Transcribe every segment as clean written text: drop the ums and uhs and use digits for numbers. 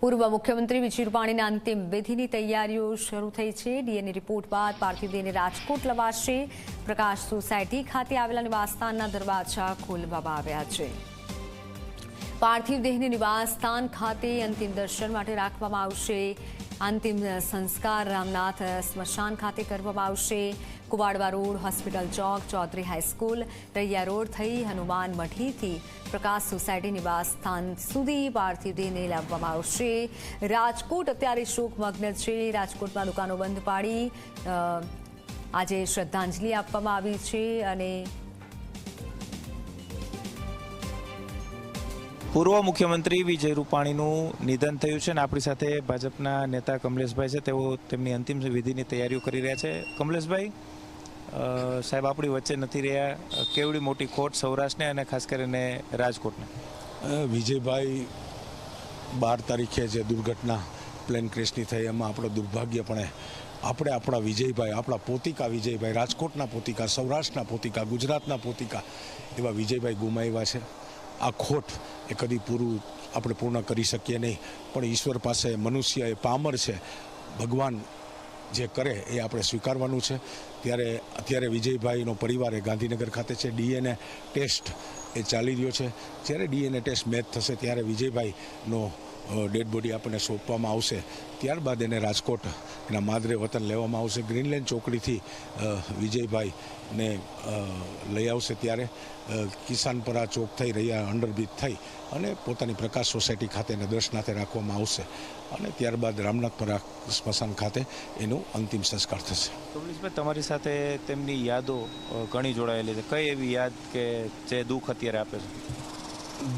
પૂર્વ મુખ્યમંત્રી વિજય રૂપાણીના અંતિમ વિધિની તૈયારીઓ શરૂ થઈ છે। ડીએનએ રિપોર્ટ બાદ પાર્થિવ દેહને રાજકોટ લવાશે। પ્રકાશ સોસાયટી ખાતે આવેલા નિવાસસ્થાનના દરવાજા ખોલવામાં આવ્યા છે। પાર્થિવ દેહને નિવાસસ્થાન ખાતે અંતિમ દર્શન માટે રાખવામાં આવશે। અંતિમ સંસ્કાર રામનાથ સ્મશાન ખાતે કરવામાં આવશે। કુવાડવા રોડ, હોસ્પિટલ ચોક, ચૌધરી હાઈસ્કૂલ, રૈયા રોડ થઈ હનુમાન મઠીથી પ્રકાશ સોસાયટી નિવાસસ્થાન સુધી પાર્થિવ દેહને લાવવામાં આવશે। રાજકોટ અત્યારે શોકમગ્ન છે। રાજકોટમાં દુકાનો બંધ પાડી આજે શ્રદ્ધાંજલિ આપવામાં આવી છે અને પૂર્વ મુખ્યમંત્રી વિજય રૂપાણીનું નિધન થયું છે અને આપણી સાથે ભાજપના નેતા કમલેશભાઈ છે। તેઓ તેમની અંતિમ વિધિની તૈયારીઓ કરી રહ્યા છે। કમલેશભાઈ સાહેબ, આપણી વચ્ચે નથી રહ્યા, કેવડી મોટી ખોટ સૌરાષ્ટ્રને અને ખાસ કરીને રાજકોટને? વિજયભાઈ 12 તારીખે જે દુર્ઘટના પ્લેન ક્રેશની થઈ એમાં આપણો દુર્ભાગ્ય પણ આપણે આપણા વિજયભાઈ, આપણા પોતિકા વિજયભાઈ, રાજકોટના પોતિકા, સૌરાષ્ટ્રના પોતિકા, ગુજરાતના પોતિકા એવા વિજયભાઈ ગુમાવ્યા છે। આ ખોટ એ કદી આપણે પૂર્ણ કરી શકીએ નહીં, પણ ઈશ્વર પાસે મનુષ્ય એ પામર છે, ભગવાન જે કરે એ આપણે સ્વીકારવાનું છે। ત્યારે અત્યારે વિજયભાઈનો પરિવાર એ ગાંધીનગર ખાતે છે। ડીએનએ ટેસ્ટ એ ચાલી રહ્યો છે। જ્યારે ડીએનએ ટેસ્ટ મેચ થશે ત્યારે વિજયભાઈનો ડેડ બોડી આપણને સોંપવામાં આવશે। ત્યારબાદ એને રાજકોટ એના માદરે વતન લેવામાં આવશે। ગ્રીનલેન્ડ ચોકડીથી વિજયભાઈને લઈ આવશે। ત્યારે કિસાનપરા ચોક થઈ રહ્યા અંડરબ્રિજ થઈ અને પોતાની પ્રકાશ સોસાયટી ખાતે એને દર્શનાર્થે રાખવામાં આવશે અને ત્યારબાદ રામનાથપરા સ્મશાન ખાતે એનું અંતિમ સંસ્કાર થશે। કમલેશભાઈ, તમારી સાથે તેમની યાદો ઘણી જોડાયેલી છે। કઈ એવી યાદ કે જે દુઃખ અત્યારે આપે છે?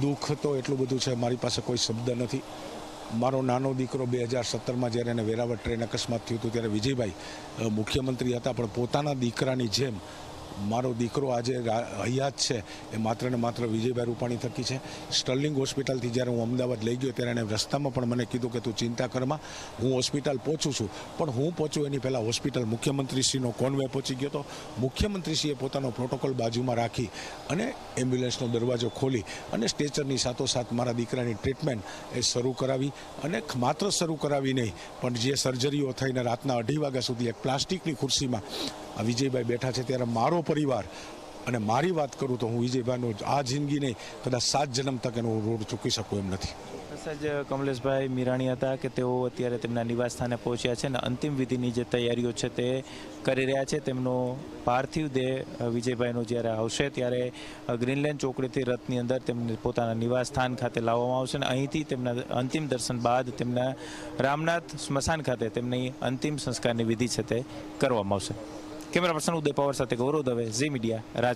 દુઃખ તો એટલું બધું છે, મારી પાસે કોઈ શબ્દ નથી। મારો નાનો દીકરો 2017માં જ્યારે એને વેરાવળ ટ્રેન અકસ્માત થયું હતું ત્યારે વિજયભાઈ મુખ્યમંત્રી હતા, પણ પોતાના દીકરાની જેમ મારો દીકરો આજે હયાત છે એ માત્ર ને માત્ર વિજયભાઈ રૂપાણી થકી છે। સ્ટર્લિંગ હોસ્પિટલથી જ્યારે હું અમદાવાદ લઈ ગયો ત્યારે એને રસ્તામાં પણ મને કીધું કે તું ચિંતા કરમાં, હું હોસ્પિટલ પહોંચું છું। પણ હું પહોંચું એની પહેલાં હોસ્પિટલ મુખ્યમંત્રીશ્રીનો કોન્વે પહોંચી ગયો હતો। મુખ્યમંત્રીશ્રીએ પોતાનો પ્રોટોકોલ બાજુમાં રાખી અને એમ્બ્યુલન્સનો દરવાજો ખોલી અને સ્ટ્રેચરની સાથોસાથ મારા દીકરાની ટ્રીટમેન્ટ એ શરૂ કરાવી અને માત્ર શરૂ કરાવી નહીં, પણ જે સર્જરીઓ થઈને રાતના 2:30 વાગ્યા સુધી એક પ્લાસ્ટિકની ખુરશીમાં આ વિજયભાઈ બેઠા છે ત્યારે મારો પરિવાર અને મારી વાત કરું તો હું વિજયભાઈનો આ જિંદગી નહીં, કદાચ 7 જન્મ તક એનો રોડ ચૂકી શકું એમ નથી। જ કમલેશભાઈ મીરાણી હતા કે તેઓ અત્યારે તેમના નિવાસ સ્થાને પહોંચ્યા છે અને અંતિમ વિધિની જે તૈયારીઓ છે તે કરી રહ્યા છે। તેમનો પાર્થિવ દેહ વિજયભાઈનો જ્યારે આવશે ત્યારે ગ્રીનલેન્ડ ચોકડીથી રથની અંદર તેમને પોતાના નિવાસ સ્થાન ખાતે લાવવામાં આવશે અને અહીંથી તેમના અંતિમ દર્શન બાદ તેમના રામનાથ સ્મશાન ખાતે તેમની અંતિમ સંસ્કારની વિધિ છે તે કરવામાં આવશે। કેમેરા પર્સન ઉદય પવાર સાથે ગૌરવ દવે, ઝી મીડિયા, રાજકોટ।